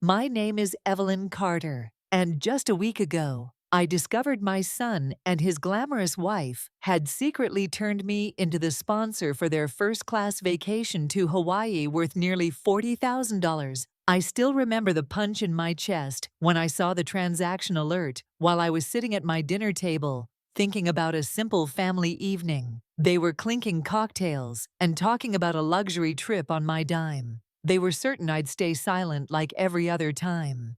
My name is Evelyn Carter, and just a week ago, I discovered my son and his glamorous wife had secretly turned me into the sponsor for their first-class vacation to Hawaii worth nearly $40,000. I still remember the punch in my chest when I saw the transaction alert while I was sitting at my dinner table, thinking about a simple family evening. They were clinking cocktails and talking about a luxury trip on my dime. They were certain I'd stay silent like every other time.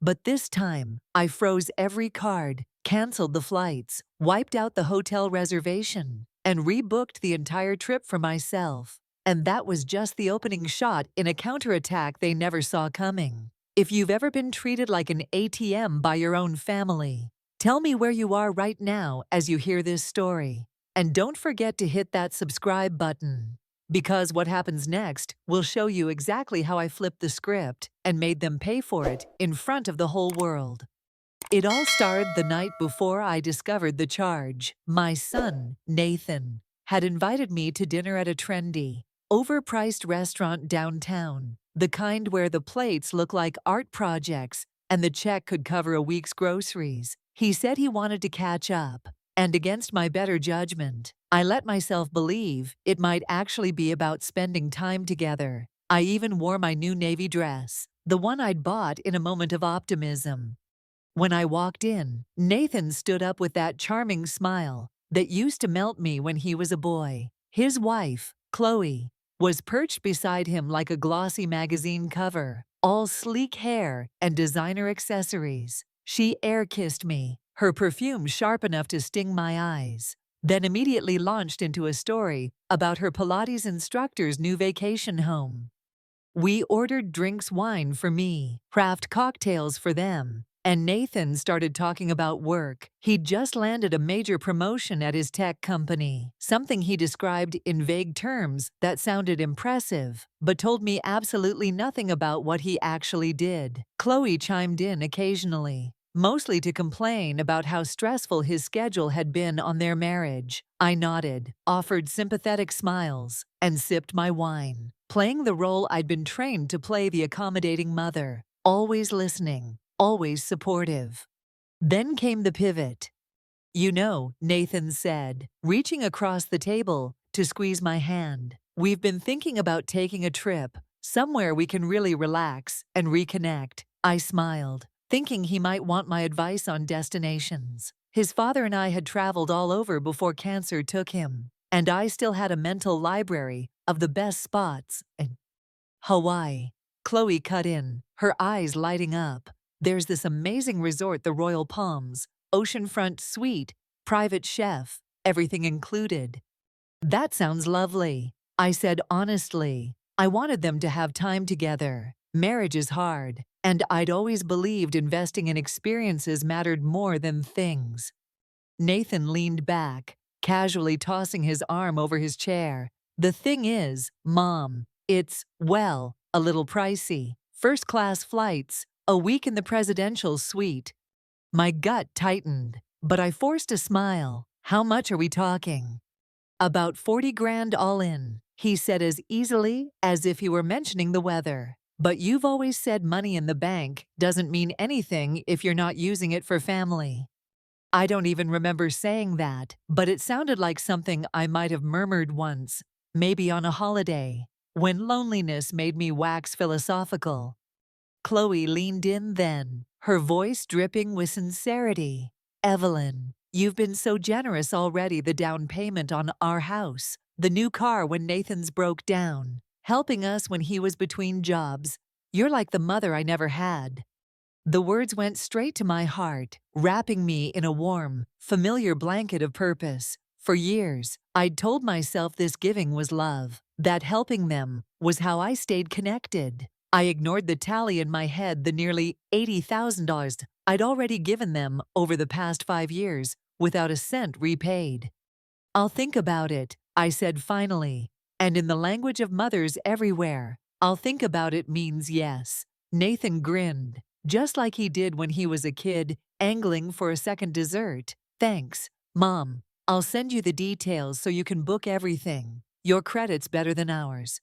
But this time, I froze every card, canceled the flights, wiped out the hotel reservation, and rebooked the entire trip for myself. And that was just the opening shot in a counterattack they never saw coming. If you've ever been treated like an ATM by your own family, tell me where you are right now as you hear this story. And don't forget to hit that subscribe button, because what happens next will show you exactly how I flipped the script and made them pay for it in front of the whole world. It all started the night before I discovered the charge. My son, Nathan, had invited me to dinner at a trendy, overpriced restaurant downtown, the kind where the plates look like art projects and the check could cover a week's groceries. He said he wanted to catch up, and against my better judgment, I let myself believe it might actually be about spending time together. I even wore my new navy dress, the one I'd bought in a moment of optimism. When I walked in, Nathan stood up with that charming smile that used to melt me when he was a boy. His wife, Chloe, was perched beside him like a glossy magazine cover, all sleek hair and designer accessories. She air-kissed me, her perfume sharp enough to sting my eyes, then immediately launched into a story about her Pilates instructor's new vacation home. We ordered drinks, wine for me, craft cocktails for them, and Nathan started talking about work. He'd just landed a major promotion at his tech company, something he described in vague terms that sounded impressive, but told me absolutely nothing about what he actually did. Chloe chimed in occasionally, mostly to complain about how stressful his schedule had been on their marriage. I nodded, offered sympathetic smiles, and sipped my wine, playing the role I'd been trained to play, the accommodating mother, always listening, always supportive. Then came the pivot. "You know," Nathan said, reaching across the table to squeeze my hand, "we've been thinking about taking a trip, somewhere we can really relax and reconnect." I smiled, thinking he might want my advice on destinations. His father and I had traveled all over before cancer took him, and I still had a mental library of the best spots. And Hawaii. Chloe cut in, her eyes lighting up. "There's this amazing resort, the Royal Palms, oceanfront suite, private chef, everything included." "That sounds lovely," I said honestly. I wanted them to have time together. Marriage is hard, and I'd always believed investing in experiences mattered more than things. Nathan leaned back, casually tossing his arm over his chair. "The thing is, Mom, it's, well, a little pricey. First-class flights, a week in the presidential suite." My gut tightened, but I forced a smile. "How much are we talking?" "About 40 grand all in," he said as easily as if he were mentioning the weather. "But you've always said money in the bank doesn't mean anything if you're not using it for family." I don't even remember saying that, but it sounded like something I might have murmured once, maybe on a holiday, when loneliness made me wax philosophical. Chloe leaned in then, her voice dripping with sincerity. "Evelyn, you've been so generous already. The down payment on our house, the new car when Nathan's broke down, helping us when he was between jobs. You're like the mother I never had." The words went straight to my heart, wrapping me in a warm, familiar blanket of purpose. For years, I'd told myself this giving was love, that helping them was how I stayed connected. I ignored the tally in my head, the nearly $80,000 I'd already given them over the past 5 years, without a cent repaid. "I'll think about it," I said finally, and in the language of mothers everywhere, "I'll think about it" means yes. Nathan grinned, just like he did when he was a kid, angling for a second dessert. "Thanks, Mom. I'll send you the details so you can book everything. Your credit's better than ours."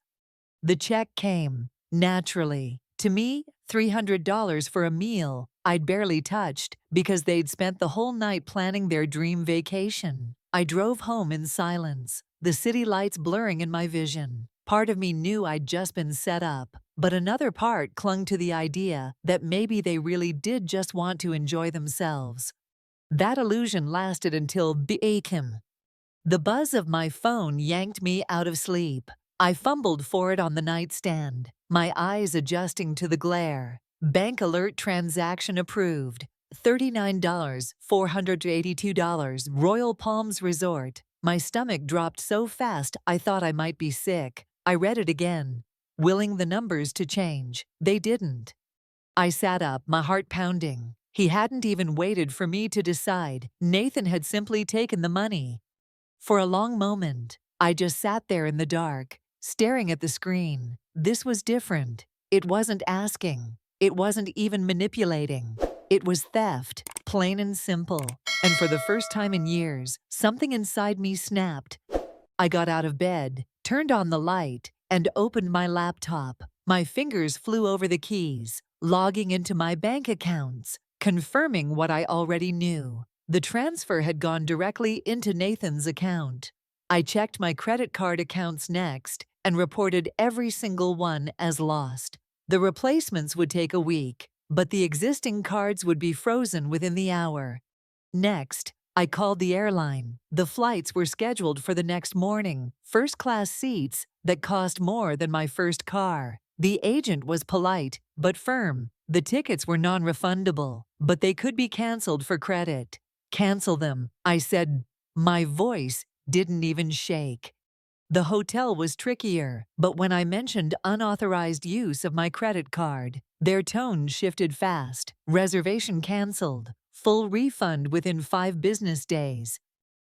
The check came, naturally, To me, $300 for a meal I'd barely touched because they'd spent the whole night planning their dream vacation. I drove home in silence, the city lights blurring in my vision. Part of me knew I'd just been set up, but another part clung to the idea that maybe they really did just want to enjoy themselves. That illusion lasted until BACM. The buzz of my phone yanked me out of sleep. I fumbled for it on the nightstand, my eyes adjusting to the glare. Bank alert transaction approved. $39, $482, Royal Palms Resort. My stomach dropped so fast I thought I might be sick. I read it again, willing the numbers to change. They didn't. I sat up, my heart pounding. He hadn't even waited for me to decide. Nathan had simply taken the money. For a long moment, I just sat there in the dark, staring at the screen. This was different. It wasn't asking. It wasn't even manipulating. It was theft, plain and simple. And for the first time in years, something inside me snapped. I got out of bed, turned on the light, and opened my laptop. My fingers flew over the keys, logging into my bank accounts, confirming what I already knew. The transfer had gone directly into Nathan's account. I checked my credit card accounts next and reported every single one as lost. The replacements would take a week, but the existing cards would be frozen within the hour. Next, I called the airline. The flights were scheduled for the next morning, first-class seats that cost more than my first car. The agent was polite but firm. The tickets were non-refundable, but they could be canceled for credit. Cancel them, I said. My voice didn't even shake. The hotel was trickier, but when I mentioned unauthorized use of my credit card, their tone shifted fast. Reservation canceled. Full refund within 5 business days.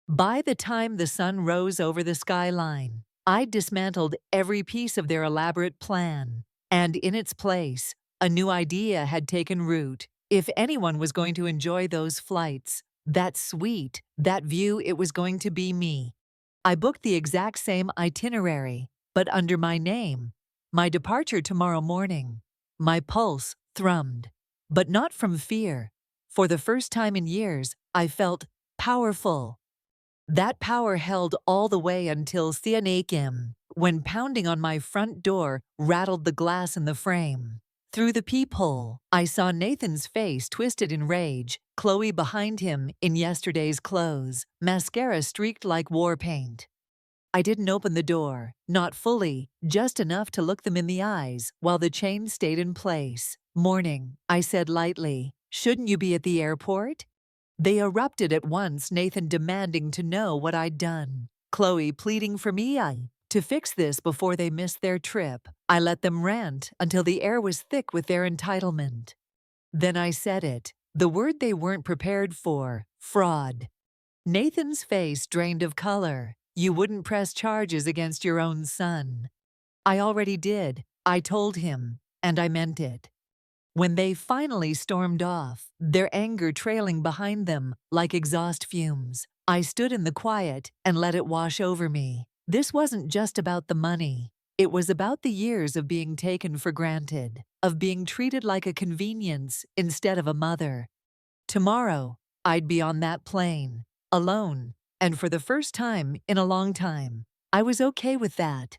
By the time the sun rose over the skyline, I'd dismantled every piece of their elaborate plan. And in its place, a new idea had taken root. If anyone was going to enjoy those flights, that suite, that view, it was going to be me. I booked the exact same itinerary, but under my name. My departure tomorrow morning. My pulse thrummed, but not from fear. For the first time in years, I felt powerful. That power held all the way until 10 a.m., when pounding on my front door rattled the glass in the frame. Through the peephole, I saw Nathan's face twisted in rage, Chloe behind him in yesterday's clothes, mascara streaked like war paint. I didn't open the door, not fully, just enough to look them in the eyes while the chain stayed in place. Morning, I said lightly. Shouldn't you be at the airport? They erupted at once, Nathan demanding to know what I'd done. Chloe pleading for me to fix this before they missed their trip. I let them rant until the air was thick with their entitlement. Then I said it, the word they weren't prepared for, fraud. Nathan's face drained of color. You wouldn't press charges against your own son. I already did, I told him, and I meant it. When they finally stormed off, their anger trailing behind them like exhaust fumes, I stood in the quiet and let it wash over me. This wasn't just about the money. It was about the years of being taken for granted, of being treated like a convenience instead of a mother. Tomorrow, I'd be on that plane, alone, and for the first time in a long time, I was okay with that.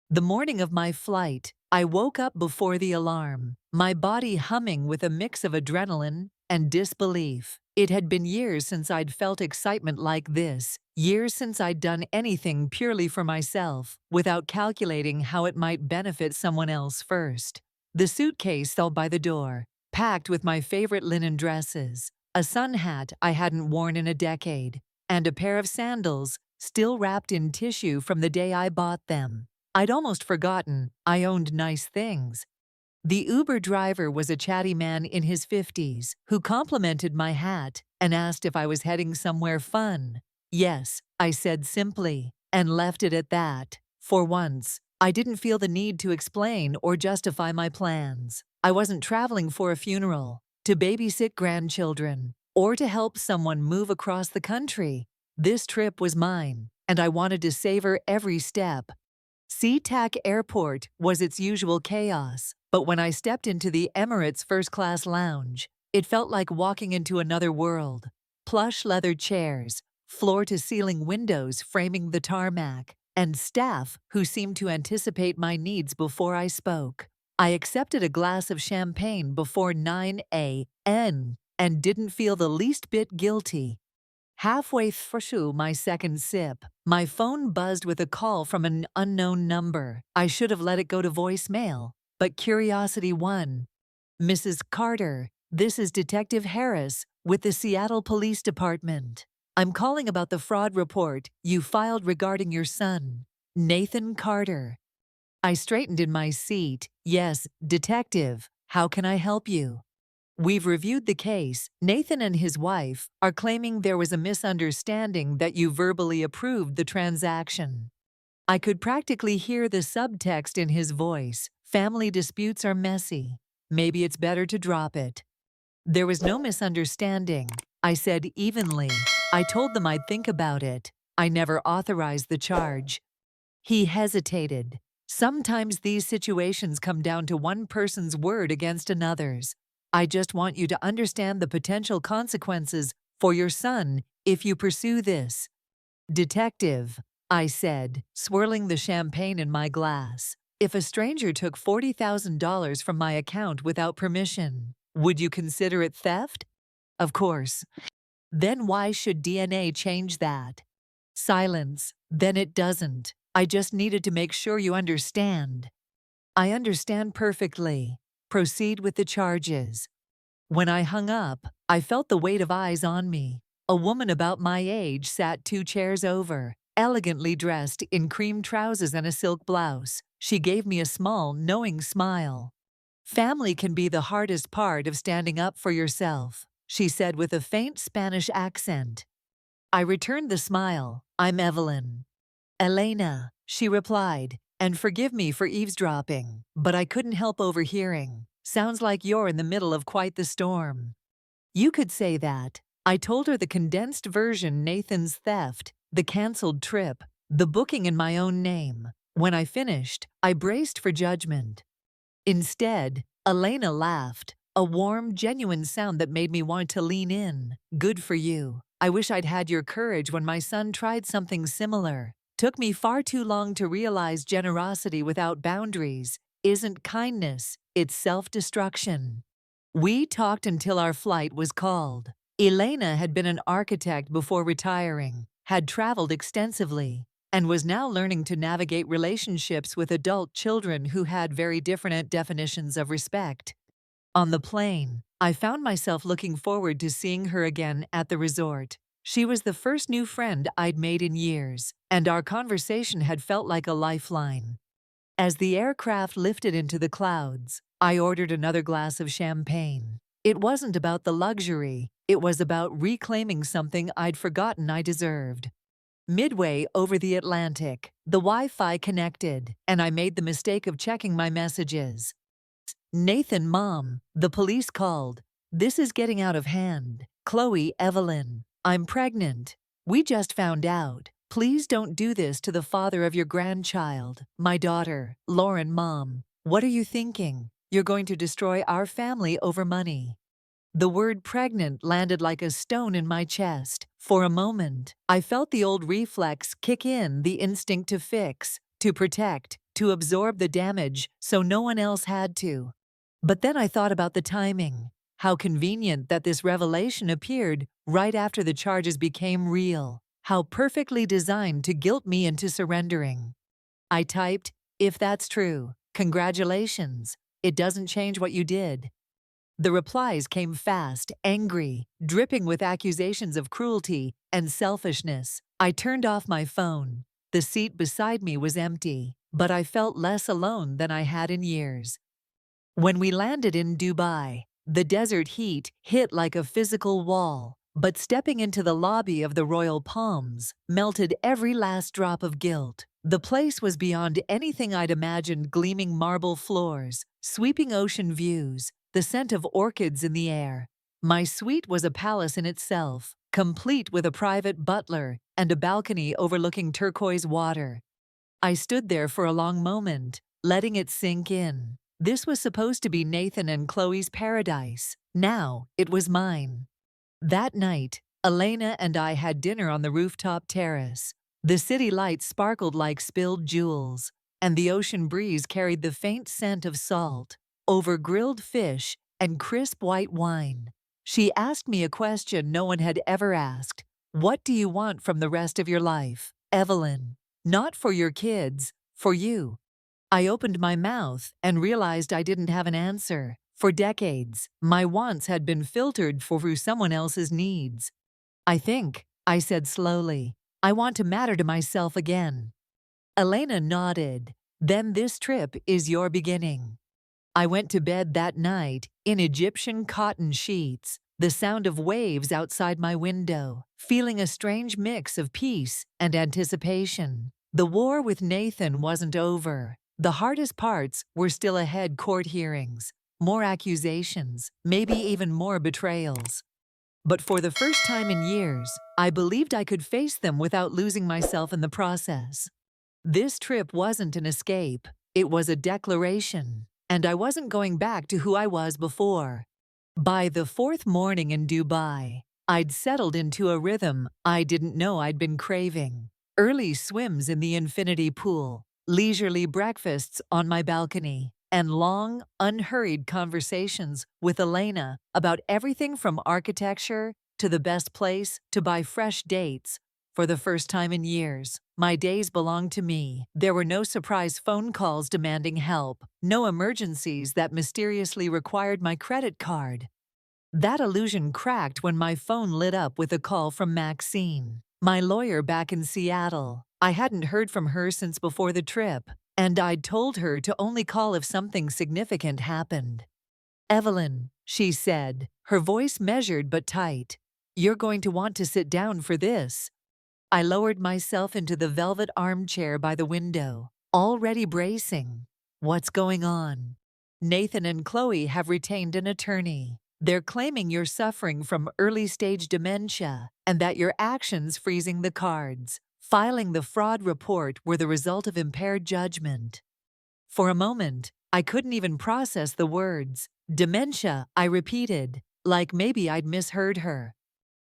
The morning of my flight, I woke up before the alarm, my body humming with a mix of adrenaline and disbelief. It had been years since I'd felt excitement like this, years since I'd done anything purely for myself, without calculating how it might benefit someone else first. The suitcase fell by the door, packed with my favorite linen dresses, a sun hat I hadn't worn in a decade, and a pair of sandals still wrapped in tissue from the day I bought them. I'd almost forgotten I owned nice things. The Uber driver was a chatty man in his 50s who complimented my hat and asked if I was heading somewhere fun. Yes, I said simply, and left it at that. For once, I didn't feel the need to explain or justify my plans. I wasn't traveling for a funeral, to babysit grandchildren, or to help someone move across the country. This trip was mine, and I wanted to savor every step. SeaTac Airport was its usual chaos, But when I stepped into the Emirates first-class lounge, it felt like walking into another world. Plush leather chairs, floor-to-ceiling windows framing the tarmac, and staff who seemed to anticipate my needs before I spoke. I accepted a glass of champagne before 9 a.m. and didn't feel the least bit guilty. Halfway through my second sip, my phone buzzed with a call from an unknown number. I should have let it go to voicemail, but curiosity won. "Mrs. Carter, this is Detective Harris with the Seattle Police Department. I'm calling about the fraud report you filed regarding your son, Nathan Carter." I straightened in my seat. "Yes, Detective, how can I help you?" "We've reviewed the case. Nathan and his wife are claiming there was a misunderstanding that you verbally approved the transaction." I could practically hear the subtext in his voice. Family disputes are messy. Maybe it's better to drop it. "There was no misunderstanding," I said evenly. "I told them I'd think about it. I never authorized the charge." He hesitated. "Sometimes these situations come down to one person's word against another's. I just want you to understand the potential consequences for your son if you pursue this." "Detective," I said, swirling the champagne in my glass, "if a stranger took $40,000 from my account without permission, would you consider it theft?" "Of course." "Then why should DNA change that?" Silence. "Then it doesn't. I just needed to make sure you understand." "I understand perfectly. Proceed with the charges." When I hung up, I felt the weight of eyes on me. A woman about my age sat 2 chairs over, elegantly dressed in cream trousers and a silk blouse. She gave me a small, knowing smile. "Family can be the hardest part of standing up for yourself," she said with a faint Spanish accent. I returned the smile. "I'm Evelyn." "Elena," she replied, "and forgive me for eavesdropping, but I couldn't help overhearing. Sounds like you're in the middle of quite the storm." "You could say that." I told her the condensed version: Nathan's theft, the canceled trip, the booking in my own name. When I finished, I braced for judgment. Instead, Elena laughed, a warm, genuine sound that made me want to lean in. "Good for you. I wish I'd had your courage when my son tried something similar. Took me far too long to realize generosity without boundaries isn't kindness, it's self-destruction." We talked until our flight was called. Elena had been an architect before retiring, had traveled extensively, and was now learning to navigate relationships with adult children who had very different definitions of respect. On the plane, I found myself looking forward to seeing her again at the resort. She was the first new friend I'd made in years, and our conversation had felt like a lifeline. As the aircraft lifted into the clouds, I ordered another glass of champagne. It wasn't about the luxury, it was about reclaiming something I'd forgotten I deserved. Midway over the Atlantic, the Wi-Fi connected, and I made the mistake of checking my messages. "Nathan, Mom, the police called. This is getting out of hand. Chloe, Evelyn, I'm pregnant. We just found out. Please don't do this to the father of your grandchild. My daughter, Lauren, Mom. What are you thinking? You're going to destroy our family over money." The word pregnant landed like a stone in my chest. For a moment, I felt the old reflex kick in, the instinct to fix, to protect, to absorb the damage so no one else had to. But then I thought about the timing. How convenient that this revelation appeared right after the charges became real. How perfectly designed to guilt me into surrendering. I typed, "If that's true, congratulations. It doesn't change what you did." The replies came fast, angry, dripping with accusations of cruelty and selfishness. I turned off my phone. The seat beside me was empty, but I felt less alone than I had in years. When we landed in Dubai, the desert heat hit like a physical wall, but stepping into the lobby of the Royal Palms melted every last drop of guilt. The place was beyond anything I'd imagined: gleaming marble floors, sweeping ocean views, the scent of orchids in the air. My suite was a palace in itself, complete with a private butler and a balcony overlooking turquoise water. I stood there for a long moment, letting it sink in. This was supposed to be Nathan and Chloe's paradise. Now, it was mine. That night, Elena and I had dinner on the rooftop terrace. The city lights sparkled like spilled jewels, and the ocean breeze carried the faint scent of salt over grilled fish and crisp white wine. She asked me a question no one had ever asked. What do you want from the rest of your life, Evelyn? Not for your kids, for you. I opened my mouth and realized I didn't have an answer. For decades, my wants had been filtered through someone else's needs. I said slowly, I want to matter to myself again. Elena nodded. Then this trip is your beginning. I went to bed that night in Egyptian cotton sheets, the sound of waves outside my window, feeling a strange mix of peace and anticipation. The war with Nathan wasn't over. The hardest parts were still ahead: court hearings, more accusations, maybe even more betrayals. But for the first time in years, I believed I could face them without losing myself in the process. This trip wasn't an escape, it was a declaration, and I wasn't going back to who I was before. By the fourth morning in Dubai, I'd settled into a rhythm I didn't know I'd been craving. Early swims in the infinity pool, leisurely breakfasts on my balcony, and long, unhurried conversations with Elena about everything from architecture to the best place to buy fresh dates. For the first time in years, my days belonged to me. There were no surprise phone calls demanding help, no emergencies that mysteriously required my credit card. That illusion cracked when my phone lit up with a call from Maxine, my lawyer back in Seattle. I hadn't heard from her since before the trip, and I'd told her to only call if something significant happened. Evelyn, she said, her voice measured but tight, you're going to want to sit down for this. I lowered myself into the velvet armchair by the window, already bracing. What's going on? Nathan and Chloe have retained an attorney. They're claiming you're suffering from early-stage dementia and that your actions freezing the cards, filing the fraud report were the result of impaired judgment. For a moment, I couldn't even process the words. Dementia, I repeated, like maybe I'd misheard her.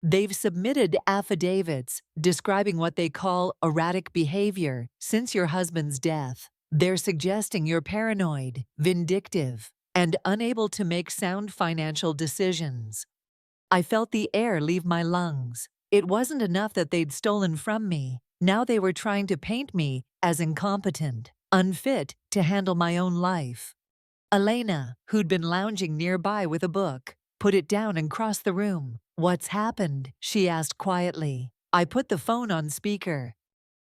They've submitted affidavits describing what they call erratic behavior since your husband's death. They're suggesting you're paranoid, vindictive, and unable to make sound financial decisions. I felt the air leave my lungs. It wasn't enough that they'd stolen from me. Now they were trying to paint me as incompetent, unfit to handle my own life. Elena, who'd been lounging nearby with a book, put it down and crossed the room. What's happened? She asked quietly. I put the phone on speaker.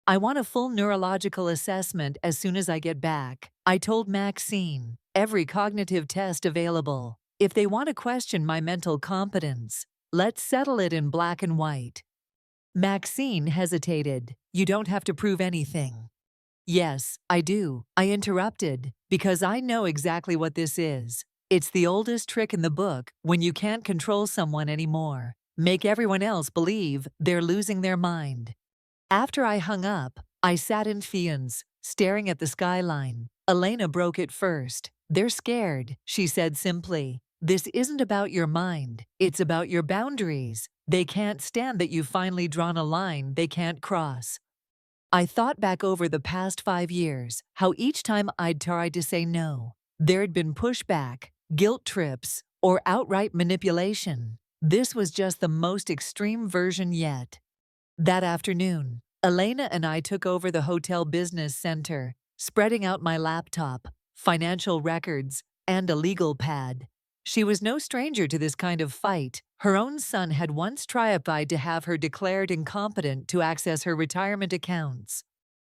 I want a full neurological assessment as soon as I get back. I told Maxine, every cognitive test available. If they want to question my mental competence, let's settle it in black and white. Maxine hesitated. You don't have to prove anything. Yes, I do, I interrupted, because I know exactly what this is. It's the oldest trick in the book when you can't control someone anymore. Make everyone else believe they're losing their mind. After I hung up, I sat in fiends, staring at the skyline. Elena broke it first. They're scared, she said simply. This isn't about your mind, it's about your boundaries. They can't stand that you've finally drawn a line they can't cross. I thought back over the past 5 years, how each time I'd tried to say no, there'd been pushback, guilt trips, or outright manipulation. This was just the most extreme version yet. That afternoon, Elena and I took over the hotel business center, spreading out my laptop, financial records, and a legal pad. She was no stranger to this kind of fight. Her own son had once tried to have her declared incompetent to access her retirement accounts.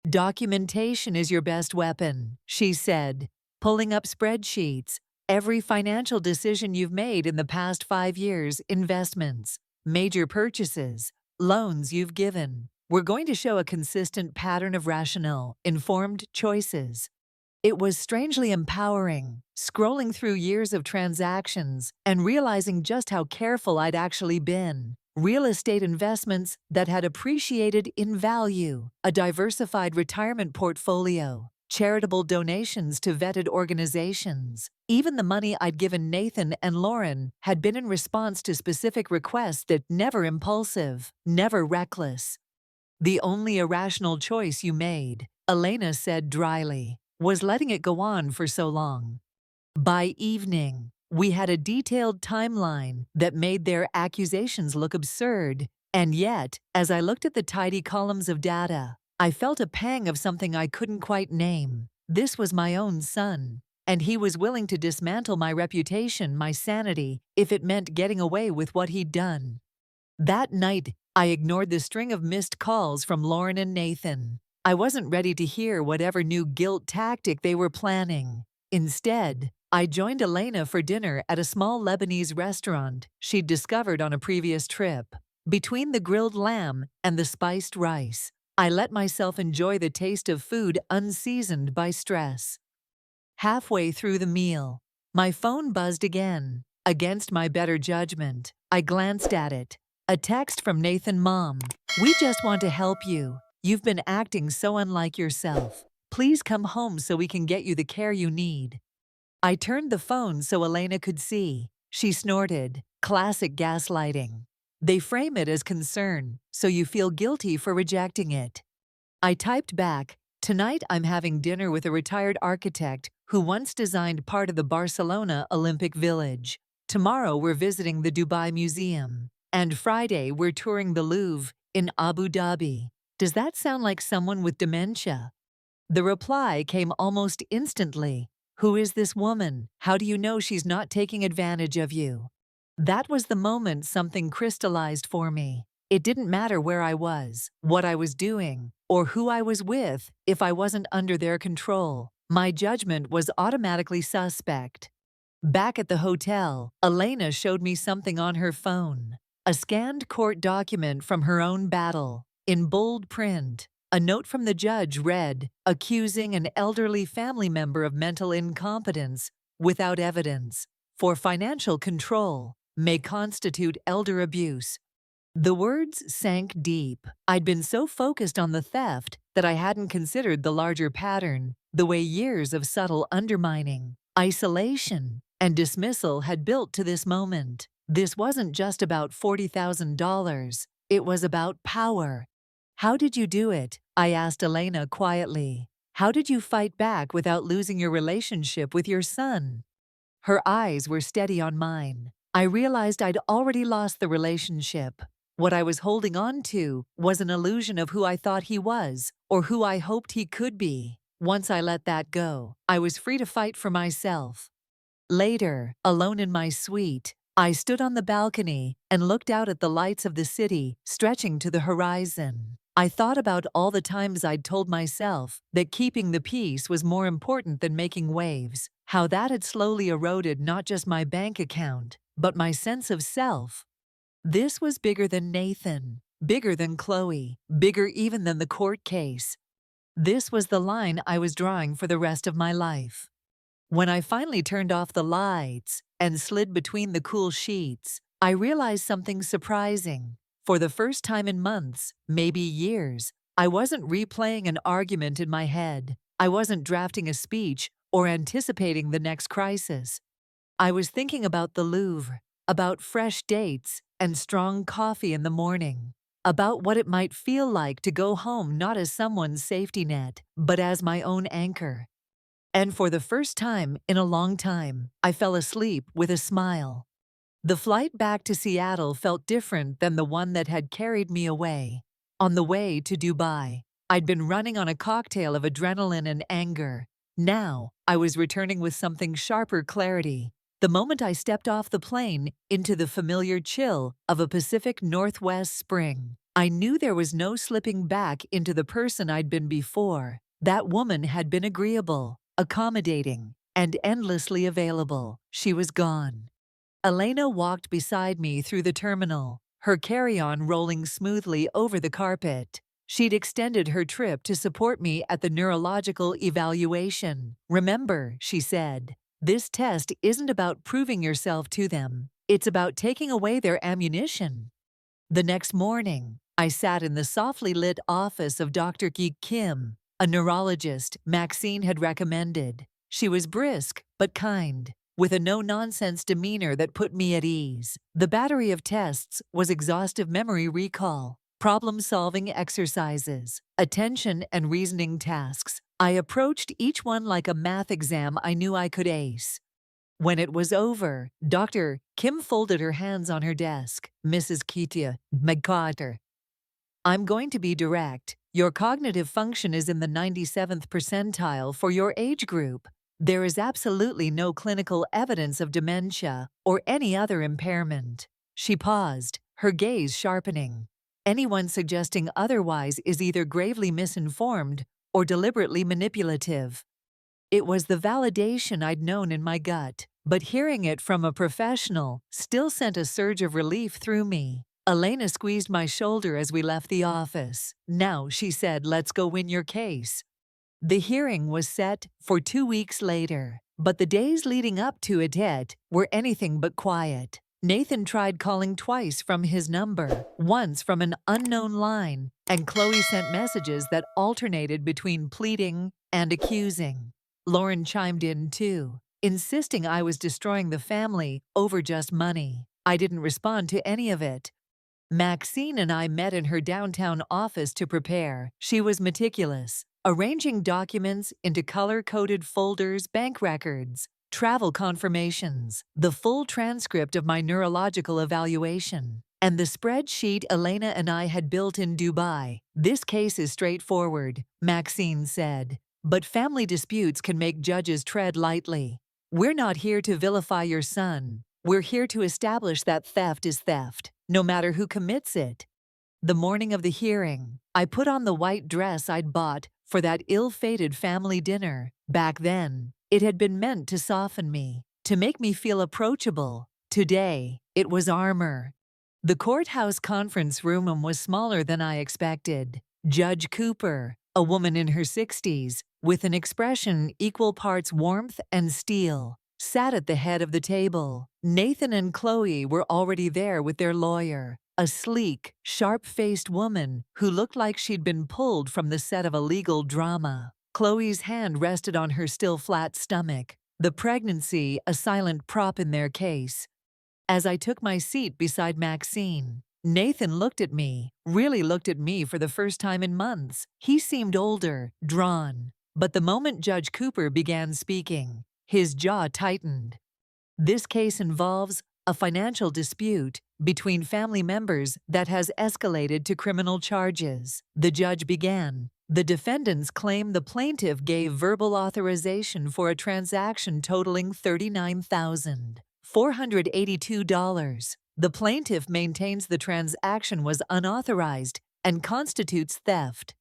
Documentation is your best weapon, she said, pulling up spreadsheets. Every financial decision you've made in the past 5 years, investments, major purchases, loans you've given. We're going to show a consistent pattern of rational, informed choices. It was strangely empowering, scrolling through years of transactions and realizing just how careful I'd actually been. Real estate investments that had appreciated in value, a diversified retirement portfolio, charitable donations to vetted organizations. Even the money I'd given Nathan and Lauren had been in response to specific requests that never impulsive, never reckless. The only irrational choice you made, Elena said dryly, was letting it go on for so long. By evening, we had a detailed timeline that made their accusations look absurd, and yet, as I looked at the tidy columns of data, I felt a pang of something I couldn't quite name. This was my own son, and he was willing to dismantle my reputation, my sanity, if it meant getting away with what he'd done. That night, I ignored the string of missed calls from Lauren and Nathan. I wasn't ready to hear whatever new guilt tactic they were planning. Instead, I joined Elena for dinner at a small Lebanese restaurant she'd discovered on a previous trip. Between the grilled lamb and the spiced rice, I let myself enjoy the taste of food unseasoned by stress. Halfway through the meal, my phone buzzed again. Against my better judgment, I glanced at it. A text from Nathan, "Mom, we just want to help you. You've been acting so unlike yourself. Please come home so we can get you the care you need." I turned the phone so Elena could see. She snorted. Classic gaslighting. They frame it as concern, so you feel guilty for rejecting it. I typed back, "Tonight I'm having dinner with a retired architect who once designed part of the Barcelona Olympic Village. Tomorrow we're visiting the Dubai Museum. And Friday we're touring the Louvre in Abu Dhabi. Does that sound like someone with dementia?" The reply came almost instantly. "Who is this woman? How do you know she's not taking advantage of you?" That was the moment something crystallized for me. It didn't matter where I was, what I was doing, or who I was with if I wasn't under their control. My judgment was automatically suspect. Back at the hotel, Elena showed me something on her phone. A scanned court document from her own battle. In bold print, a note from the judge read, accusing an elderly family member of mental incompetence without evidence for financial control may constitute elder abuse. The words sank deep. I'd been so focused on the theft that I hadn't considered the larger pattern, the way years of subtle undermining, isolation, and dismissal had built to this moment. This wasn't just about $40,000. It was about power. "How did you do it?" I asked Elena quietly. "How did you fight back without losing your relationship with your son?" Her eyes were steady on mine. I realized I'd already lost the relationship. What I was holding on to was an illusion of who I thought he was, or who I hoped he could be. Once I let that go, I was free to fight for myself. Later, alone in my suite, I stood on the balcony and looked out at the lights of the city stretching to the horizon. I thought about all the times I'd told myself that keeping the peace was more important than making waves, how that had slowly eroded not just my bank account, but my sense of self. This was bigger than Nathan, bigger than Chloe, bigger even than the court case. This was the line I was drawing for the rest of my life. When I finally turned off the lights and slid between the cool sheets, I realized something surprising. For the first time in months, maybe years, I wasn't replaying an argument in my head. I wasn't drafting a speech or anticipating the next crisis. I was thinking about the Louvre, about fresh dates and strong coffee in the morning, about what it might feel like to go home not as someone's safety net, but as my own anchor. And for the first time in a long time, I fell asleep with a smile. The flight back to Seattle felt different than the one that had carried me away. On the way to Dubai, I'd been running on a cocktail of adrenaline and anger. Now, I was returning with something sharper clarity. The moment I stepped off the plane into the familiar chill of a Pacific Northwest spring, I knew there was no slipping back into the person I'd been before. That woman had been agreeable, accommodating, and endlessly available. She was gone. Elena walked beside me through the terminal, her carry-on rolling smoothly over the carpet. She'd extended her trip to support me at the neurological evaluation. "Remember," she said, "this test isn't about proving yourself to them. It's about taking away their ammunition." The next morning, I sat in the softly lit office of Dr. Ki Kim, A neurologist Maxine had recommended. She was brisk but kind, with a no-nonsense demeanor that put me at ease. The battery of tests was exhaustive memory recall, problem-solving exercises, attention and reasoning tasks. I approached each one like a math exam I knew I could ace. When it was over, Dr. Kim folded her hands on her desk. Mrs. Ketia McCarter, I'm going to be direct. Your cognitive function is in the 97th percentile for your age group. There is absolutely no clinical evidence of dementia or any other impairment. She paused, her gaze sharpening. Anyone suggesting otherwise is either gravely misinformed or deliberately manipulative. It was the validation I'd known in my gut, but hearing it from a professional still sent a surge of relief through me. Elena squeezed my shoulder as we left the office. Now, she said, let's go win your case. The hearing was set for 2 weeks later, but the days leading up to it were anything but quiet. Nathan tried calling twice from his number, once from an unknown line, and Chloe sent messages that alternated between pleading and accusing. Lauren chimed in too, insisting I was destroying the family over just money. I didn't respond to any of it. Maxine and I met in her downtown office to prepare. She was meticulous, arranging documents into color-coded folders, bank records, travel confirmations, the full transcript of my neurological evaluation, and the spreadsheet Elena and I had built in Dubai. This case is straightforward, Maxine said, but family disputes can make judges tread lightly. We're not here to vilify your son. We're here to establish that theft is theft, no matter who commits it. The morning of the hearing, I put on the white dress I'd bought for that ill-fated family dinner. Back then, it had been meant to soften me, to make me feel approachable. Today, it was armor. The courthouse conference room was smaller than I expected. Judge Cooper, a woman in her 60s, with an expression equal parts warmth and steel, sat at the head of the table. Nathan and Chloe were already there with their lawyer, a sleek, sharp-faced woman who looked like she'd been pulled from the set of a legal drama. Chloe's hand rested on her still flat stomach, the pregnancy a silent prop in their case. As I took my seat beside Maxine, Nathan looked at me, really looked at me for the first time in months. He seemed older, drawn. But the moment Judge Cooper began speaking, his jaw tightened. This case involves a financial dispute between family members that has escalated to criminal charges. The judge began. The defendants claim the plaintiff gave verbal authorization for a transaction totaling $39,482. The plaintiff maintains the transaction was unauthorized and constitutes theft.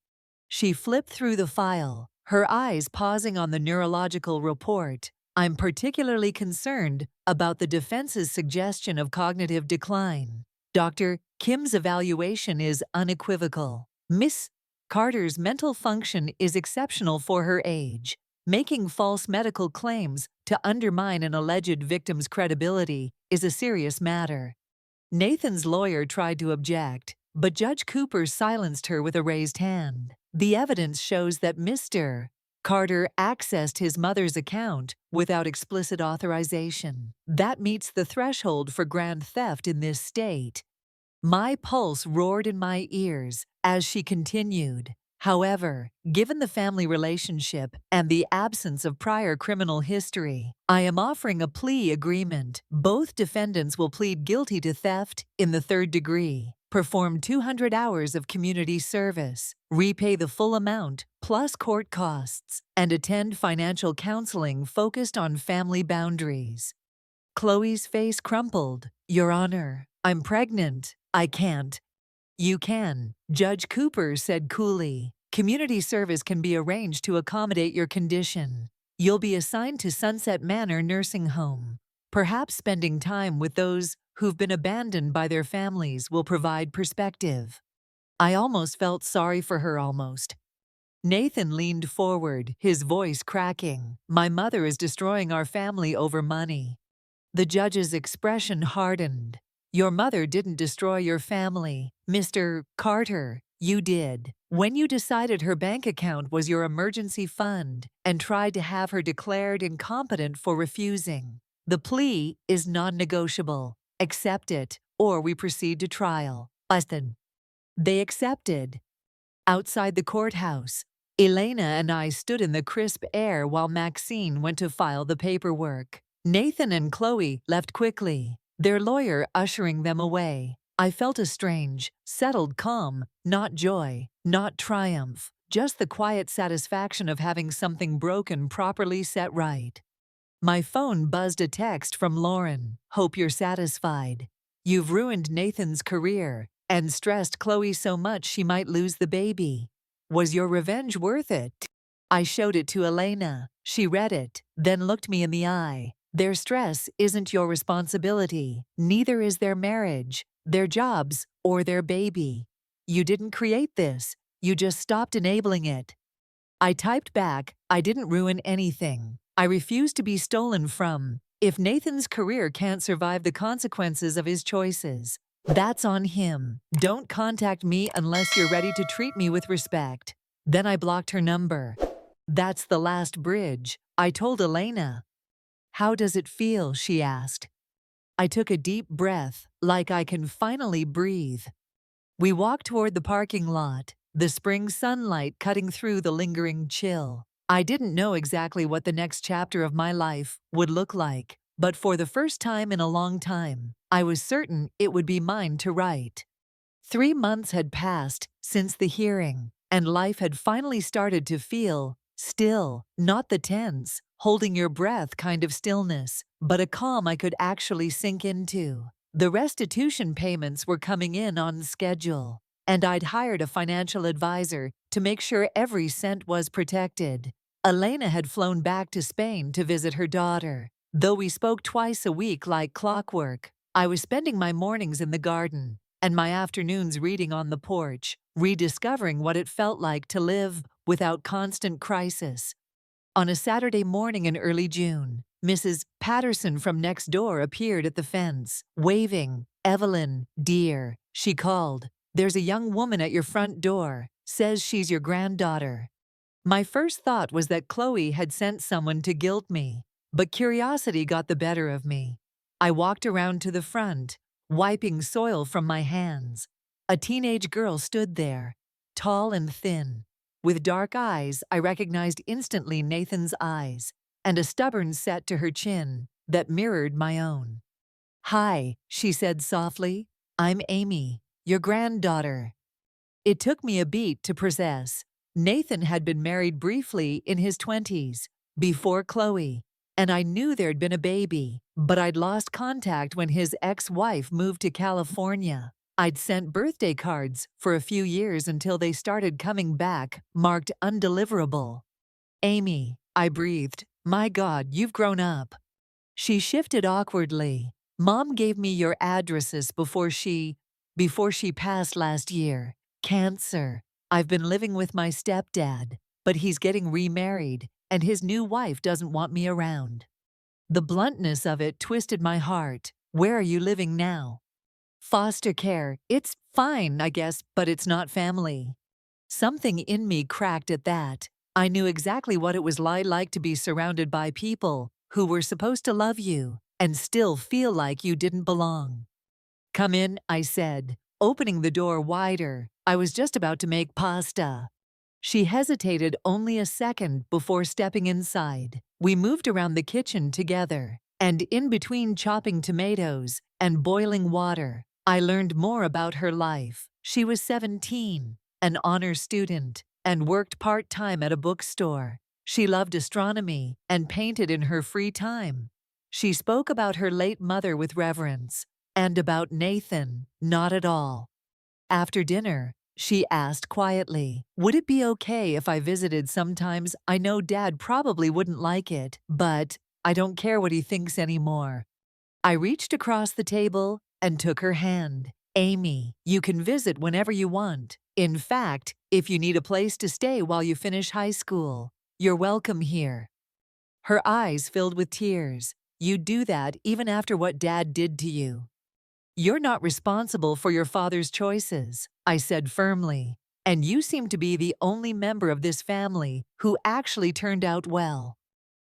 She flipped through the file, her eyes pausing on the neurological report. I'm particularly concerned about the defense's suggestion of cognitive decline. Dr. Kim's evaluation is unequivocal. Miss Carter's mental function is exceptional for her age. Making false medical claims to undermine an alleged victim's credibility is a serious matter. Nathan's lawyer tried to object, but Judge Cooper silenced her with a raised hand. The evidence shows that Mr. Carter accessed his mother's account without explicit authorization. That meets the threshold for grand theft in this state. My pulse roared in my ears as she continued. However, given the family relationship and the absence of prior criminal history, I am offering a plea agreement. Both defendants will plead guilty to theft in the third degree, perform 200 hours of community service, repay the full amount plus court costs, and attend financial counseling focused on family boundaries. Chloe's face crumpled. Your Honor, I'm pregnant. I can't. You can, Judge Cooper said coolly. Community service can be arranged to accommodate your condition. You'll be assigned to Sunset Manor Nursing Home. Perhaps spending time with those who've been abandoned by their families will provide perspective. I almost felt sorry for her almost. Nathan leaned forward, his voice cracking. My mother is destroying our family over money. The judge's expression hardened. Your mother didn't destroy your family, Mr. Carter. You did. When you decided her bank account was your emergency fund and tried to have her declared incompetent for refusing. The plea is non-negotiable. Accept it, or we proceed to trial. Busted. They accepted. Outside the courthouse, Elena and I stood in the crisp air while Maxine went to file the paperwork. Nathan and Chloe left quickly, their lawyer ushering them away. I felt a strange, settled calm, not joy, not triumph, just the quiet satisfaction of having something broken properly set right. My phone buzzed a text from Lauren. Hope you're satisfied. You've ruined Nathan's career and stressed Chloe so much she might lose the baby. Was your revenge worth it? I showed it to Elena. She read it, then looked me in the eye. Their stress isn't your responsibility. Neither is their marriage, their jobs, or their baby. You didn't create this. You just stopped enabling it. I typed back, I didn't ruin anything. I refuse to be stolen from. If Nathan's career can't survive the consequences of his choices, that's on him. Don't contact me unless you're ready to treat me with respect. Then I blocked her number. That's the last bridge, I told Elena. How does it feel? She asked. I took a deep breath, like I can finally breathe. We walked toward the parking lot, the spring sunlight cutting through the lingering chill. I didn't know exactly what the next chapter of my life would look like, but for the first time in a long time, I was certain it would be mine to write. 3 months had passed since the hearing, and life had finally started to feel still, not the tense, holding your breath kind of stillness, but a calm I could actually sink into. The restitution payments were coming in on schedule, and I'd hired a financial advisor to make sure every cent was protected. Elena had flown back to Spain to visit her daughter. Though we spoke twice a week like clockwork, I was spending my mornings in the garden and my afternoons reading on the porch, rediscovering what it felt like to live without constant crisis. On a Saturday morning in early June, Mrs. Patterson from next door appeared at the fence, waving. "Evelyn, dear," she called. "There's a young woman at your front door. Says she's your granddaughter." My first thought was that Chloe had sent someone to guilt me, but curiosity got the better of me. I walked around to the front, wiping soil from my hands. A teenage girl stood there, tall and thin. With dark eyes, I recognized instantly Nathan's eyes, and a stubborn set to her chin that mirrored my own. "Hi," she said softly. "I'm Amy, your granddaughter." It took me a beat to process. Nathan had been married briefly in his 20s, before Chloe, and I knew there'd been a baby, but I'd lost contact when his ex-wife moved to California. I'd sent birthday cards for a few years until they started coming back, marked undeliverable. "Amy," I breathed. "My God, you've grown up." She shifted awkwardly. "Mom gave me your addresses before she passed last year. Cancer. I've been living with my stepdad, but he's getting remarried, and his new wife doesn't want me around." The bluntness of it twisted my heart. "Where are you living now?" "Foster care. It's fine, I guess, but it's not family." Something in me cracked at that. I knew exactly what it was like to be surrounded by people who were supposed to love you and still feel like you didn't belong. "Come in," I said, opening the door wider. I was just about to make pasta. She hesitated only a second before stepping inside. We moved around the kitchen together, and in between chopping tomatoes and boiling water, I learned more about her life. She was 17, an honor student, and worked part-time at a bookstore. She loved astronomy and painted in her free time. She spoke about her late mother with reverence, and about Nathan, not at all. After dinner, she asked quietly, "Would it be okay if I visited sometimes? I know Dad probably wouldn't like it, but I don't care what he thinks anymore." I reached across the table and took her hand. "Amy, you can visit whenever you want. In fact, if you need a place to stay while you finish high school, you're welcome here." Her eyes filled with tears. "You'd do that even after what Dad did to you." "You're not responsible for your father's choices," I said firmly. And you seem to be the only member of this family who actually turned out well."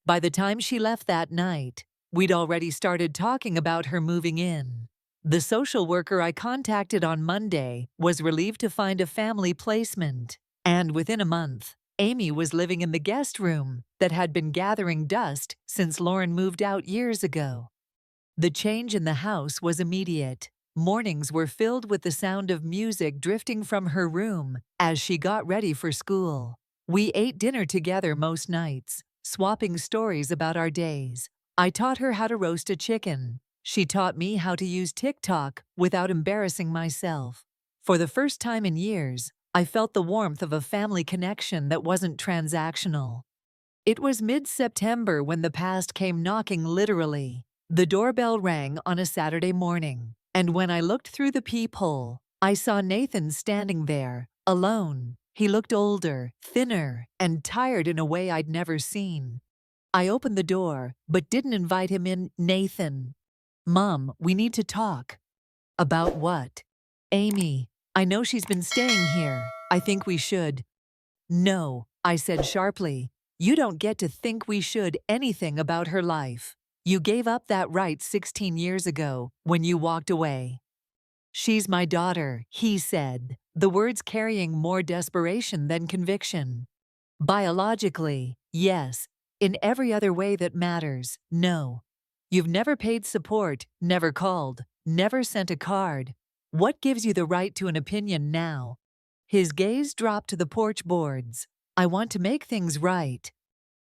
By the time she left that night, we'd already started talking about her moving in. The social worker I contacted on Monday was relieved to find a family placement, and within a month, Amy was living in the guest room that had been gathering dust since Lauren moved out years ago. The change in the house was immediate. Mornings were filled with the sound of music drifting from her room as she got ready for school. We ate dinner together most nights, swapping stories about our days. I taught her how to roast a chicken. She taught me how to use TikTok without embarrassing myself. For the first time in years, I felt the warmth of a family connection that wasn't transactional. It was mid-September when the past came knocking literally. The doorbell rang on a Saturday morning, and when I looked through the peephole, I saw Nathan standing there, alone. He looked older, thinner, and tired in a way I'd never seen. I opened the door, but didn't invite him in. "Nathan." "Mom, we need to talk." "About what?" "Amy. I know she's been staying here. I think we should." "No," I said sharply. "You don't get to think we should anything about her life. You gave up that right 16 years ago when you walked away." "She's my daughter," he said, the words carrying more desperation than conviction. "Biologically, yes. In every other way that matters, no. You've never paid support, never called, never sent a card. What gives you the right to an opinion now?" His gaze dropped to the porch boards. "I want to make things right.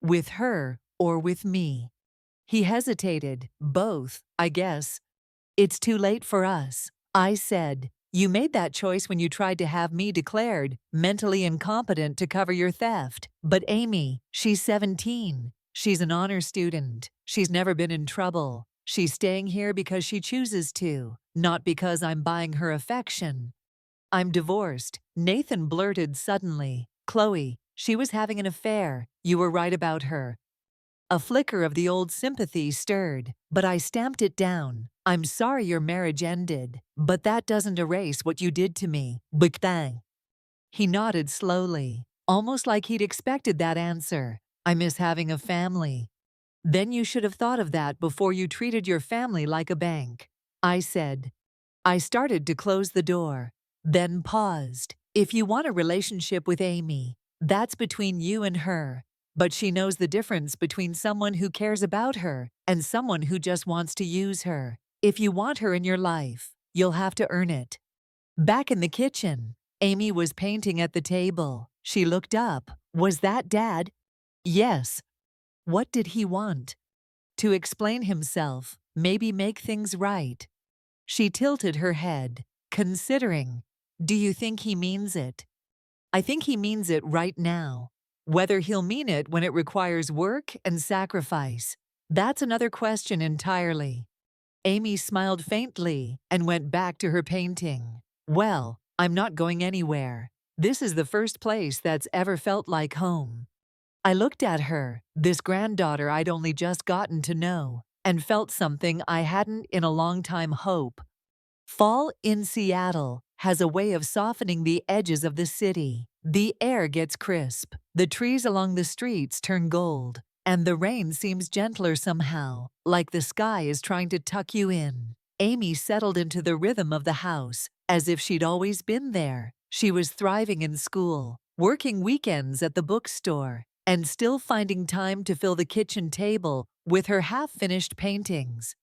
With her or with me." He hesitated. "Both, I guess." "It's too late for us," I said. "You made that choice when you tried to have me declared mentally incompetent to cover your theft. But Amy, she's 17. She's an honor student. She's never been in trouble. She's staying here because she chooses to, not because I'm buying her affection." "I'm divorced," Nathan blurted suddenly. "Chloe, she was having an affair. You were right about her." A flicker of the old sympathy stirred, but I stamped it down. "I'm sorry your marriage ended, but that doesn't erase what you did to me. Big bang." He nodded slowly, almost like he'd expected that answer. "I miss having a family." "Then you should have thought of that before you treated your family like a bank," I said. I started to close the door, then paused. "If you want a relationship with Amy, that's between you and her. But she knows the difference between someone who cares about her and someone who just wants to use her. If you want her in your life, you'll have to earn it." Back in the kitchen, Amy was painting at the table. She looked up. "Was that Dad?" "Yes." "What did he want?" "To explain himself, maybe make things right." She tilted her head, considering. "Do you think he means it?" "I think he means it right now. Whether he'll mean it when it requires work and sacrifice, that's another question entirely." Amy smiled faintly and went back to her painting. "Well, I'm not going anywhere. This is the first place that's ever felt like home." I looked at her, this granddaughter I'd only just gotten to know, and felt something I hadn't in a long time: hope. Fall in Seattle has a way of softening the edges of the city. The air gets crisp, the trees along the streets turn gold, and the rain seems gentler somehow, like the sky is trying to tuck you in. Amy settled into the rhythm of the house, as if she'd always been there. She was thriving in school, working weekends at the bookstore, and still finding time to fill the kitchen table with her half-finished paintings.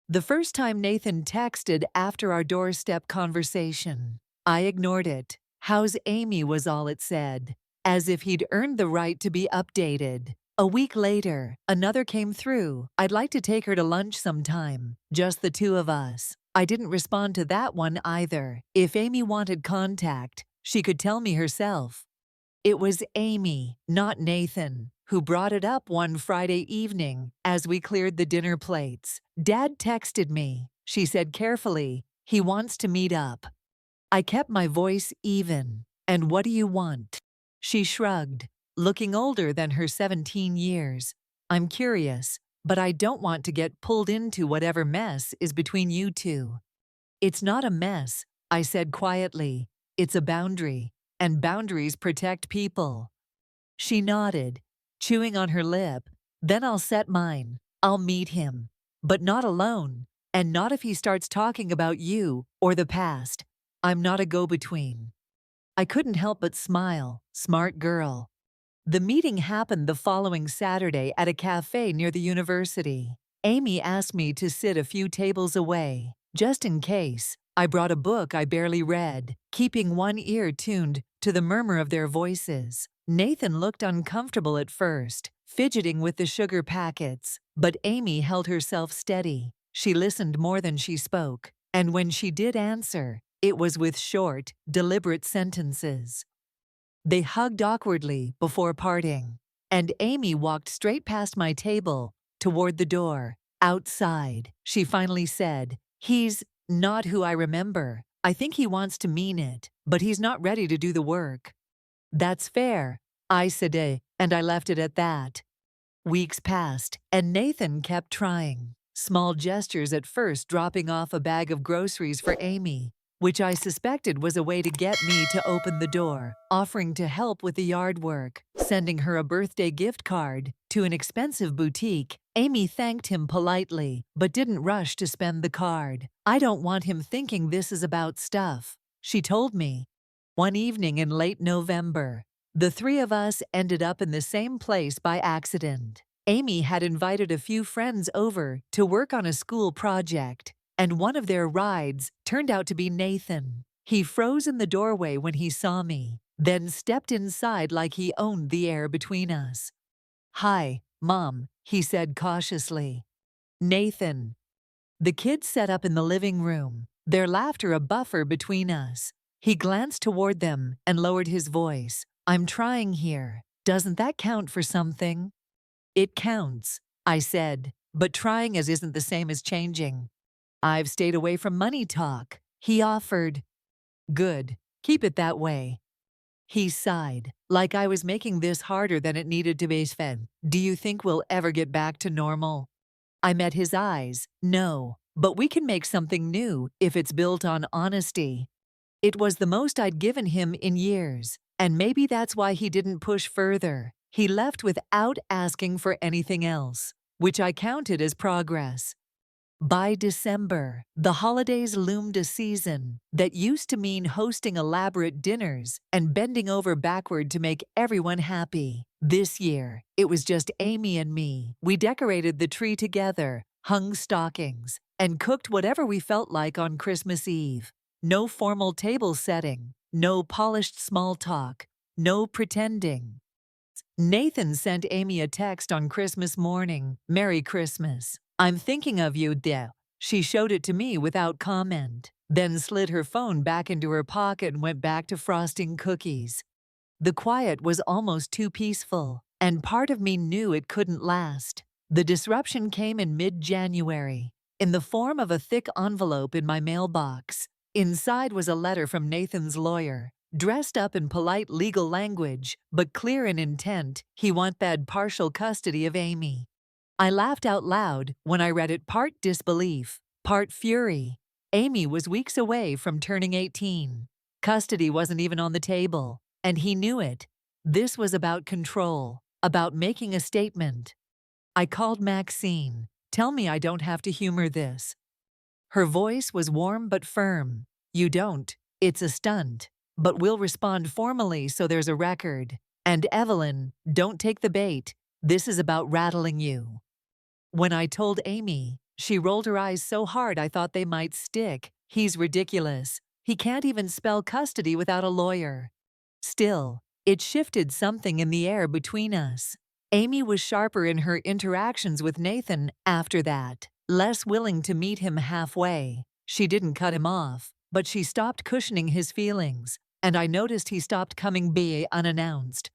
The first time Nathan texted after our doorstep conversation, I ignored it. "How's Amy?" was all it said, as if he'd earned the right to be updated. A week later, another came through. "I'd like to take her to lunch sometime, just the two of us." I didn't respond to that one either. If Amy wanted contact, she could tell me herself. It was Amy, not Nathan, who brought it up one Friday evening as we cleared the dinner plates. "Dad texted me," she said carefully. "He wants to meet up." I kept my voice even. "And what do you want?" She shrugged, looking older than her 17 years. "I'm curious, but I don't want to get pulled into whatever mess is between you two." "It's not a mess," I said quietly. "It's a boundary." and boundaries protect people. She nodded, chewing on her lip. Then I'll set mine. I'll meet him. But not alone, and not if he starts talking about you or the past. I'm not a go-between. I couldn't help but smile. Smart girl. The meeting happened the following Saturday at a cafe near the university. Amy asked me to sit a few tables away, just in case. I brought a book I barely read, keeping one ear tuned to the murmur of their voices. Nathan looked uncomfortable at first, fidgeting with the sugar packets, but Amy held herself steady. She listened more than she spoke, and when she did answer, it was with short, deliberate sentences. They hugged awkwardly before parting, and Amy walked straight past my table toward the door. Outside, she finally said, "He's not who I remember. I think he wants to mean it, but he's not ready to do the work." "That's fair," I said, and I left it at that. Weeks passed, and Nathan kept trying. Small gestures at first, dropping off a bag of groceries for Amy, which I suspected was a way to get me to open the door, offering to help with the yard work, sending her a birthday gift card to an expensive boutique. Amy thanked him politely, but didn't rush to spend the card. "I don't want him thinking this is about stuff," she told me. One evening in late November, the three of us ended up in the same place by accident. Amy had invited a few friends over to work on a school project, and one of their rides turned out to be Nathan. He froze in the doorway when he saw me, then stepped inside like he owned the air between us. "Hi, Mom," he said cautiously. "Nathan." The kids sat up in the living room, their laughter a buffer between us. He glanced toward them and lowered his voice. "I'm trying here. Doesn't that count for something?" "It counts," I said, "but trying isn't the same as changing." "I've stayed away from money talk," he offered. "Good. Keep it that way." He sighed, like I was making this harder than it needed to be. "Sven, do you think we'll ever get back to normal?" I met his eyes. "No, but we can make something new if it's built on honesty." It was the most I'd given him in years, and maybe that's why he didn't push further. He left without asking for anything else, which I counted as progress. By December, the holidays loomed, a season that used to mean hosting elaborate dinners and bending over backward to make everyone happy. This year, it was just Amy and me. We decorated the tree together, hung stockings, and cooked whatever we felt like on Christmas Eve. No formal table setting, no polished small talk, no pretending. Nathan sent Amy a text on Christmas morning, "Merry Christmas. I'm thinking of you, dear." She showed it to me without comment, then slid her phone back into her pocket and went back to frosting cookies. The quiet was almost too peaceful, and part of me knew it couldn't last. The disruption came in mid-January, in the form of a thick envelope in my mailbox. Inside was a letter from Nathan's lawyer, dressed up in polite legal language, but clear in intent. He wanted partial custody of Amy. I laughed out loud when I read it, part disbelief, part fury. Amy was weeks away from turning 18. Custody wasn't even on the table, and he knew it. This was about control, about making a statement. I called Maxine. "Tell me I don't have to humor this." Her voice was warm but firm. "You don't. It's a stunt. But we'll respond formally so there's a record. And Evelyn, don't take the bait. This is about rattling you." When I told Amy, she rolled her eyes so hard I thought they might stick. "He's ridiculous. He can't even spell custody without a lawyer." Still, it shifted something in the air between us. Amy was sharper in her interactions with Nathan after that, less willing to meet him halfway. She didn't cut him off, but she stopped cushioning his feelings, and I noticed he stopped coming by unannounced.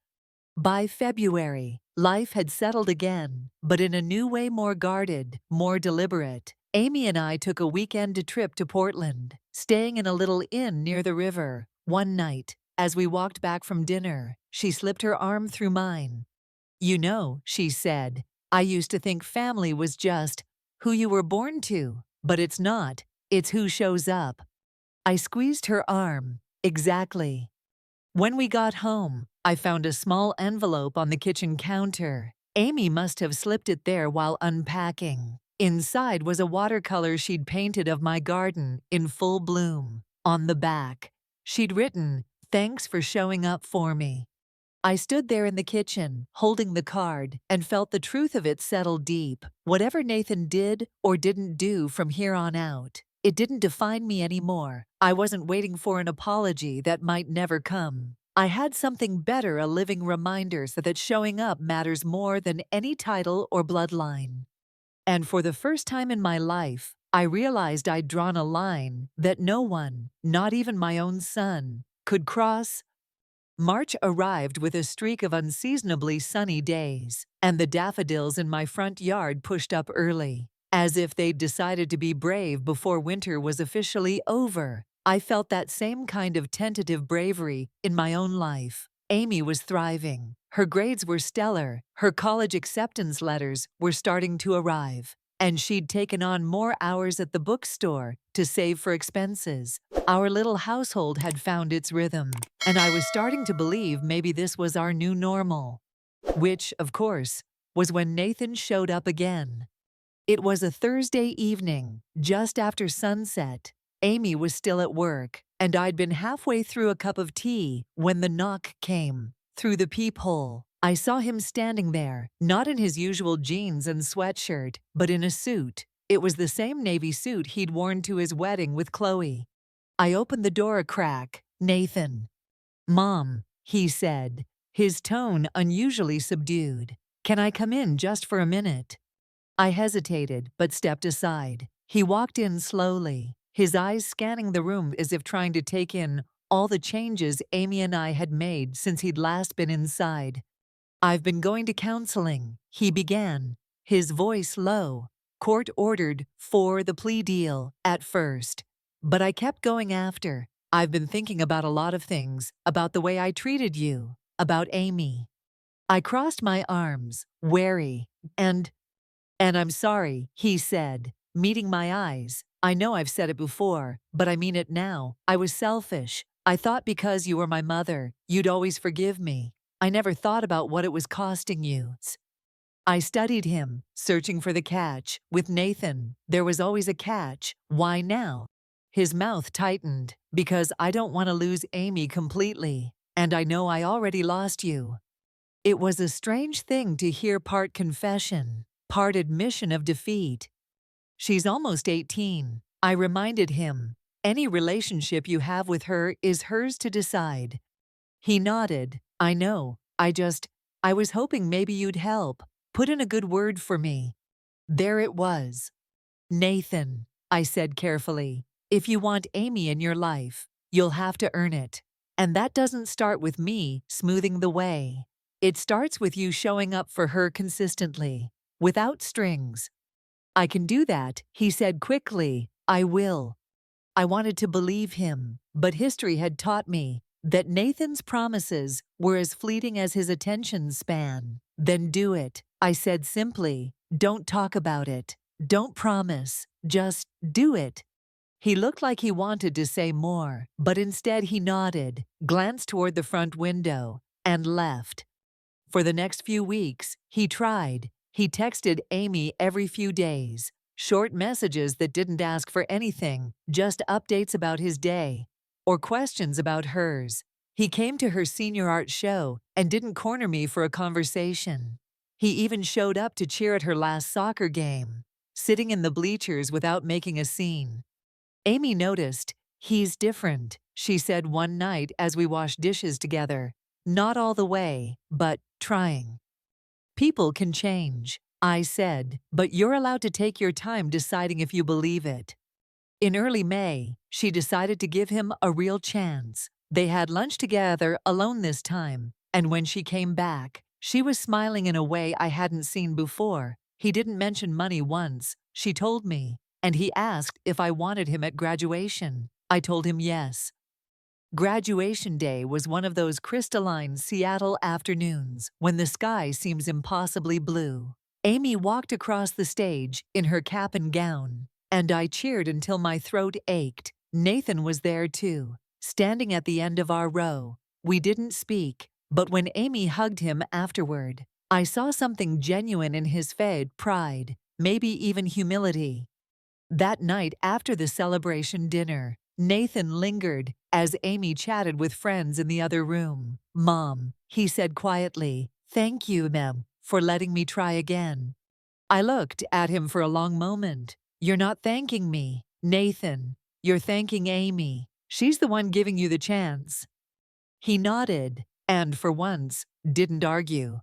By February, life had settled again, but in a new way, more guarded, more deliberate. Amy and I took a weekend trip to Portland, staying in a little inn near the river. One night, as we walked back from dinner, she slipped her arm through mine. "You know," she said, "I used to think family was just who you were born to, but it's not. It's who shows up." I squeezed her arm. "Exactly." When we got home, I found a small envelope on the kitchen counter. Amy must have slipped it there while unpacking. Inside was a watercolor she'd painted of my garden in full bloom. On the back, she'd written, "Thanks for showing up for me." I stood there in the kitchen, holding the card, and felt the truth of it settle deep. Whatever Nathan did or didn't do from here on out, it didn't define me anymore. I wasn't waiting for an apology that might never come. I had something better, a living reminder that showing up matters more than any title or bloodline. And for the first time in my life, I realized I'd drawn a line that no one, not even my own son, could cross. March arrived with a streak of unseasonably sunny days, and the daffodils in my front yard pushed up early. As if they'd decided to be brave before winter was officially over. I felt that same kind of tentative bravery in my own life. Amy was thriving. Her grades were stellar. Her college acceptance letters were starting to arrive. And she'd taken on more hours at the bookstore to save for expenses. Our little household had found its rhythm, and I was starting to believe maybe this was our new normal. Which, of course, was when Nathan showed up again. It was a Thursday evening, just after sunset. Amy was still at work, and I'd been halfway through a cup of tea when the knock came. Through the peephole, I saw him standing there, not in his usual jeans and sweatshirt, but in a suit. It was the same navy suit he'd worn to his wedding with Chloe. I opened the door a crack. "Nathan." "Mom," he said, his tone unusually subdued. "Can I come in just for a minute?" I hesitated, but stepped aside. He walked in slowly, his eyes scanning the room as if trying to take in all the changes Amy and I had made since he'd last been inside. "I've been going to counseling," he began, his voice low. "Court-ordered for the plea deal at first. But I kept going after. I've been thinking about a lot of things, about the way I treated you, about Amy." I crossed my arms, wary, and I'm sorry, he said, meeting my eyes. "I know I've said it before, but I mean it now. I was selfish. I thought because you were my mother, you'd always forgive me. I never thought about what it was costing you." I studied him, searching for the catch. With Nathan, there was always a catch. Why now? His mouth tightened. "Because I don't want to lose Amy completely. And I know I already lost you." It was a strange thing to hear, part confession, part admission of defeat. "She's almost 18, I reminded him. "Any relationship you have with her is hers to decide." He nodded. "I know. I was hoping maybe you'd help. Put in a good word for me." There it was. "Nathan," I said carefully, "if you want Amy in your life, you'll have to earn it. And that doesn't start with me smoothing the way. It starts with you showing up for her consistently, without strings." "I can do that," he said quickly. "I will." I wanted to believe him, but history had taught me that Nathan's promises were as fleeting as his attention span. "Then do it," I said simply. "Don't talk about it. Don't promise. Just do it." He looked like he wanted to say more, but instead he nodded, glanced toward the front window, and left. For the next few weeks, he tried. He texted Amy every few days, short messages that didn't ask for anything, just updates about his day, or questions about hers. He came to her senior art show and didn't corner me for a conversation. He even showed up to cheer at her last soccer game, sitting in the bleachers without making a scene. Amy noticed. "He's different," she said one night as we washed dishes together. "Not all the way, but trying." "People can change," I said, "but you're allowed to take your time deciding if you believe it." In early May, she decided to give him a real chance. They had lunch together alone this time, and when she came back, she was smiling in a way I hadn't seen before. He didn't mention money once, she told me, and he asked if I wanted him at graduation. I told him yes. Graduation day was one of those crystalline Seattle afternoons when the sky seems impossibly blue. Amy walked across the stage in her cap and gown, and I cheered until my throat ached. Nathan was there too, standing at the end of our row, We didn't speak, but when Amy hugged him afterward, I saw something genuine in his fed pride, maybe even humility. That night after the celebration dinner, Nathan lingered as Amy chatted with friends in the other room. "Mom," he said quietly, "thank you, ma'am, for letting me try again." I looked at him for a long moment. "You're not thanking me, Nathan. You're thanking Amy. She's the one giving you the chance." He nodded and, for once, didn't argue.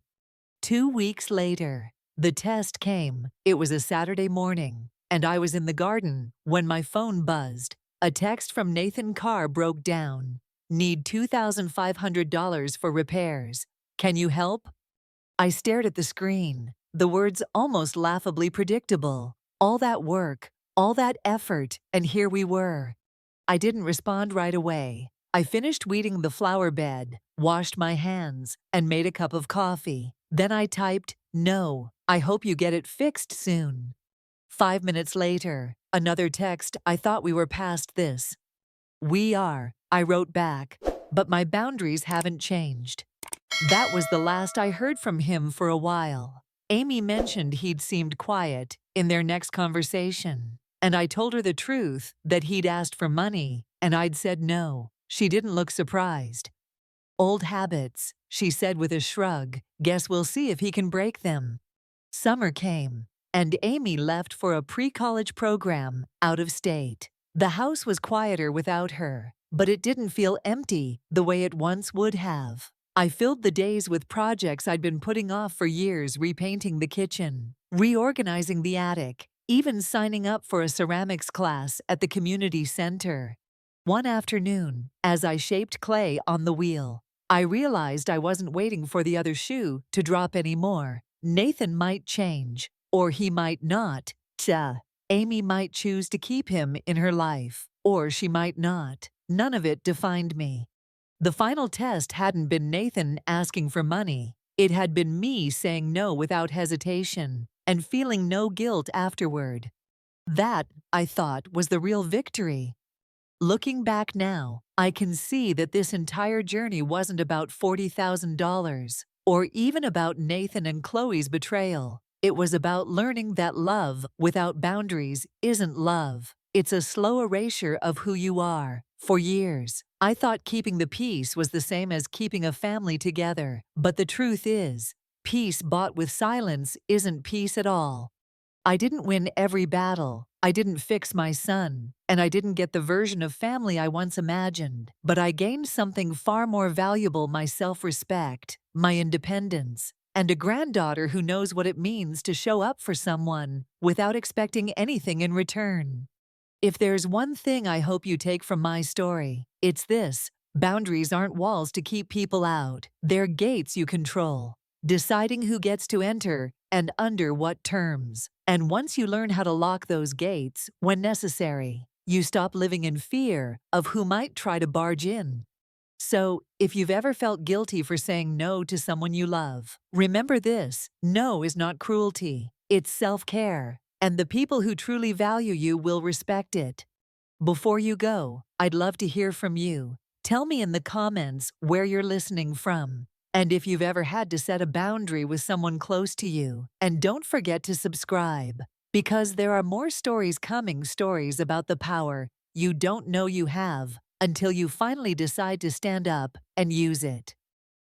2 weeks later, the test came. It was a Saturday morning, and I was in the garden when my phone buzzed. A text from Nathan Carr broke down. "Need $2,500 for repairs. Can you help?" I stared at the screen, the words almost laughably predictable. All that work, all that effort, and here we were. I didn't respond right away. I finished weeding the flower bed, washed my hands, and made a cup of coffee. Then I typed, "No, I hope you get it fixed soon." 5 minutes later, another text. "I thought we were past this." "We are," I wrote back, "but my boundaries haven't changed." That was the last I heard from him for a while. Amy mentioned he'd seemed quiet in their next conversation, and I told her the truth, that he'd asked for money, and I'd said no. She didn't look surprised. "Old habits," she said with a shrug. "Guess we'll see if he can break them." Summer came, and Amy left for a pre-college program out of state. The house was quieter without her, but it didn't feel empty the way it once would have. I filled the days with projects I'd been putting off for years: repainting the kitchen, reorganizing the attic, even signing up for a ceramics class at the community center. One afternoon, as I shaped clay on the wheel, I realized I wasn't waiting for the other shoe to drop anymore. Nathan might change, or he might not. Amy might choose to keep him in her life, or she might not. None of it defined me. The final test hadn't been Nathan asking for money. It had been me saying no without hesitation and feeling no guilt afterward. That, I thought, was the real victory. Looking back now, I can see that this entire journey wasn't about $40,000 or even about Nathan and Chloe's betrayal. It was about learning that love without boundaries isn't love. It's a slow erasure of who you are. For years, I thought keeping the peace was the same as keeping a family together. But the truth is, peace bought with silence isn't peace at all. I didn't win every battle. I didn't fix my son, and I didn't get the version of family I once imagined. But I gained something far more valuable: my self-respect, my independence, and a granddaughter who knows what it means to show up for someone without expecting anything in return. If there's one thing I hope you take from my story, it's this: boundaries aren't walls to keep people out. They're gates you control, deciding who gets to enter and under what terms. And once you learn how to lock those gates when necessary, you stop living in fear of who might try to barge in. So, if you've ever felt guilty for saying no to someone you love, remember this: no is not cruelty, it's self-care, and the people who truly value you will respect it. Before you go, I'd love to hear from you. Tell me in the comments where you're listening from, and if you've ever had to set a boundary with someone close to you. And don't forget to subscribe, because there are more stories coming, stories about the power you don't know you have until you finally decide to stand up and use it.